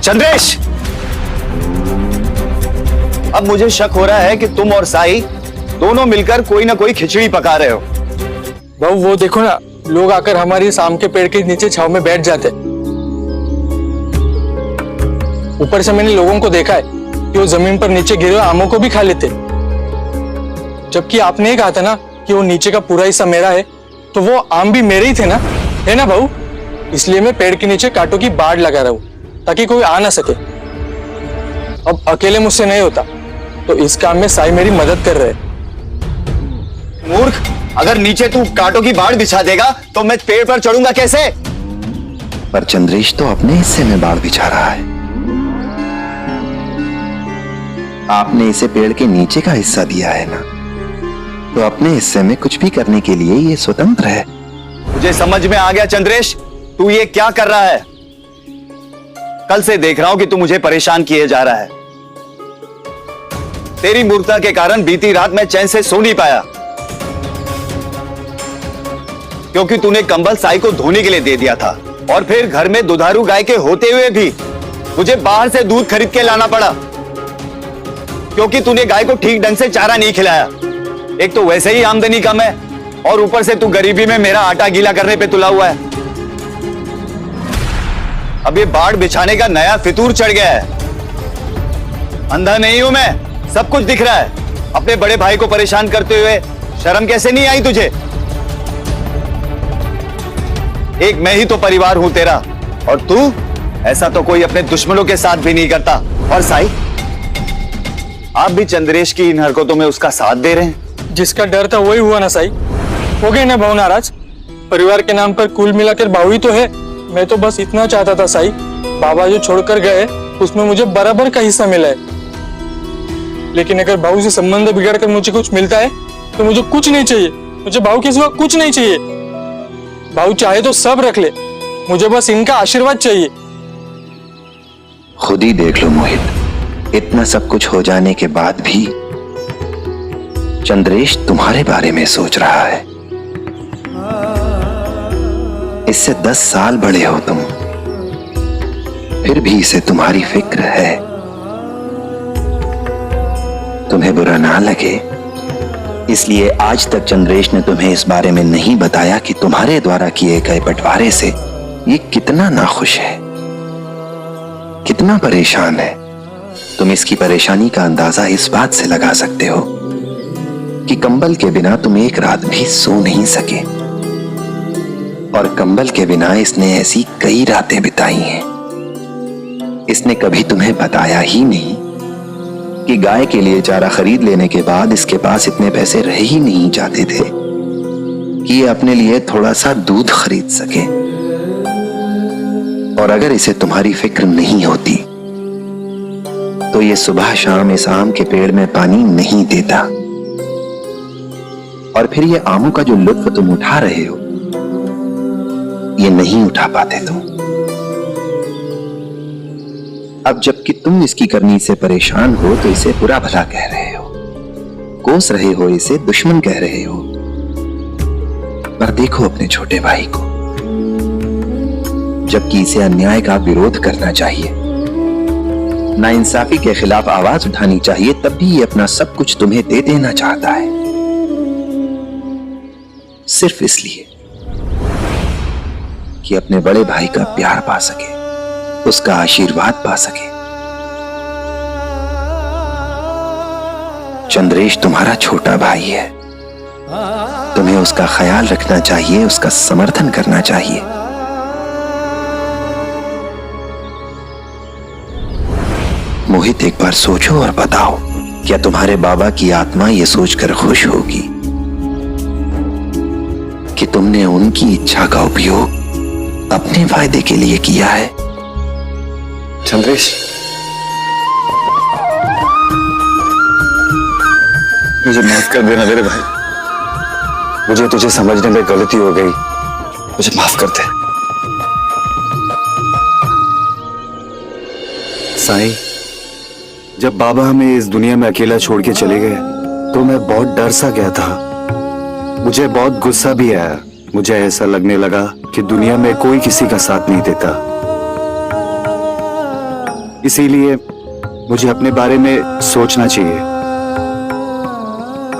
चंद्रेश, अब मुझे शक हो रहा है कि तुम और साई दोनों मिलकर कोई ना कोई खिचड़ी पका रहे हो। बहू वो देखो ना, लोग आकर हमारी आम के पेड़ के नीचे छांव में बैठ जाते। ऊपर से मैंने लोगों को देखा है कि वो जमीन पर नीचे गिरे हुए आमों को भी खा लेते, जबकि आपने ही कहा था ना कि वो नीचे का पूरा हिस्सा मेरा है, तो वो आम भी मेरे ही थे ना, है ना बहू? इसलिए मैं पेड़ के नीचे कांटों की बाड़ लगा रहा हूं ताकि कोई आ ना सके। अब अकेले मुझसे नहीं होता, तो इस काम में साई मेरी मदद कर रहे हैं। मूर्ख, अगर नीचे तू कांटों की बाड़ बिछा देगा तो मैं पेड़ पर चढ़ूंगा कैसे? पर चंद्रेश तो अपने हिस्से में बाड़ बिछा रहा है। आपने इसे पेड़ के नीचे का हिस्सा दिया है ना, तो अपने हिस्से में कुछ भी करने के लिए ये स्वतंत्र है। मुझे समझ में आ गया चंद्रेश, तू ये क्या कर रहा है। कल से देख रहा हूं कि तू मुझे परेशान किए जा रहा है। तेरी मूर्खता के कारण बीती रात मैं चैन से सो नहीं पाया, क्योंकि तूने कंबल साई को धोने के लिए दे दिया था, और फिर घर में दुधारू गाय के होते हुए भी मुझे बाहर से दूध खरीद के लाना पड़ा, क्योंकि तूने गाय को ठीक ढंग से चारा नहीं खिलाया। एक तो वैसे ही आमदनी कम है, और ऊपर से तू गरीबी में मेरा आटा गीला करने पे तुला हुआ है। अब ये बाड़ बिछाने का नया फितूर चढ़ गया है। अंधा नहीं हूं मैं, सब कुछ दिख रहा है। अपने बड़े भाई को परेशान करते हुए शर्म कैसे नहीं आई तुझे? एक मैं ही तो परिवार हूं तेरा, और तू ऐसा तो कोई अपने दुश्मनों के साथ भी नहीं करता। और साई, आप भी चंद्रेश की इन हरकतों में उसका साथ दे रहे हैं। जिसका डर था वही हुआ ना साई। हो गए ना भाऊ नाराज। परिवार के नाम पर कुल मिलाकर भाऊ ही तो है। मैं तो बस इतना चाहता था साई, बाबा जो छोड़कर गए उसमें मुझे बराबर का हिस्सा मिला है। लेकिन अगर भाऊ से संबंध बिगड़कर मुझे कुछ मिलता है तो मुझे कुछ नहीं चाहिए। मुझे भाऊ के सिवा कुछ नहीं चाहिए। भाऊ चाहे तो सब रख ले, मुझे बस इनका आशीर्वाद चाहिए। खुद ही देख लो मोहित, इतना सब कुछ हो जाने के बाद भी चंद्रेश तुम्हारे बारे में सोच रहा है। इससे 10 साल बड़े हो तुम, फिर भी इसे तुम्हारी फिक्र है। तुम्हें बुरा ना लगे, इसलिए आज तक चंद्रेश ने तुम्हें इस बारे में नहीं बताया कि तुम्हारे द्वारा किए गए बंटवारे से ये कितना नाखुश है, कितना परेशान है। तुम इसकी परेशानी का अंदाजा इस बात से लगा सकते हो कि कंबल के बिना तुम एक रात भी सो नहीं सके, और कंबल के बिना इसने ऐसी कई रातें बिताई हैं। इसने कभी तुम्हें बताया ही नहीं कि गाय के लिए चारा खरीद लेने के बाद इसके पास इतने पैसे रह ही नहीं जाते थे कि ये अपने लिए थोड़ा सा दूध खरीद सके। और अगर इसे तुम्हारी फिक्र नहीं होती तो ये सुबह शाम इस आम के पेड़ में पानी नहीं देता, और फिर ये आमों का जो लुत्फ तुम उठा रहे हो ये नहीं उठा पाते तुम। अब जबकि तुम इसकी करनी से परेशान हो तो इसे बुरा भला कह रहे हो, कोस रहे हो, इसे दुश्मन कह रहे हो। पर देखो अपने छोटे भाई को, जबकि इसे अन्याय का विरोध करना चाहिए, नाइंसाफी के खिलाफ आवाज उठानी चाहिए, तब भी ये अपना सब कुछ तुम्हें दे देना चाहता है, सिर्फ इसलिए कि अपने बड़े भाई का प्यार पा सके, उसका आशीर्वाद पा सके। चंद्रेश तुम्हारा छोटा भाई है, तुम्हें उसका ख्याल रखना चाहिए, उसका समर्थन करना चाहिए। मोहित, एक बार सोचो और बताओ, क्या तुम्हारे बाबा की आत्मा ये सोचकर खुश होगी कि तुमने उनकी इच्छा का उपयोग अपने फायदे के लिए किया है? चंद्रेश, मुझे माफ कर देना मेरे भाई। मुझे तुझे समझने में गलती हो गई, मुझे माफ कर दे। साईं, जब बाबा हमें इस दुनिया में अकेला छोड़ के चले गए तो मैं बहुत डर सा गया था। मुझे बहुत गुस्सा भी आया। मुझे ऐसा लगने लगा कि दुनिया में कोई किसी का साथ नहीं देता। इसीलिए मुझे अपने बारे में सोचना चाहिए,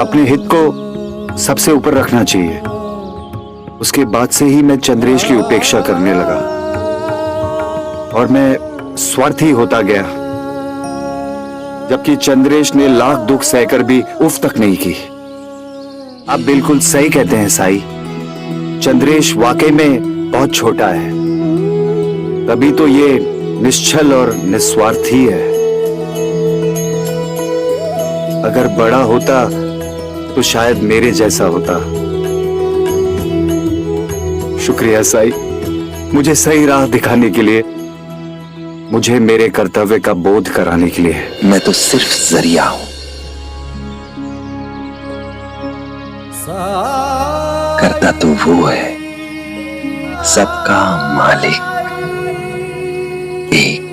अपने हित को सबसे ऊपर रखना चाहिए। उसके बाद से ही मैं चंद्रेश की उपेक्षा करने लगा और मैं स्वार्थी होता गया, जबकि चंद्रेश ने लाख दुख सहकर भी उफ तक नहीं की। आप बिल्कुल सही कहते हैं साई, चंद्रेश वाकई में बहुत छोटा है, तभी तो ये निश्चल और निस्वार्थी है। अगर बड़ा होता तो शायद मेरे जैसा होता। शुक्रिया साई, मुझे सही राह दिखाने के लिए, मुझे मेरे कर्तव्य का बोध कराने के लिए। मैं तो सिर्फ जरिया हूं, करता तो वो है, सबका मालिक एक।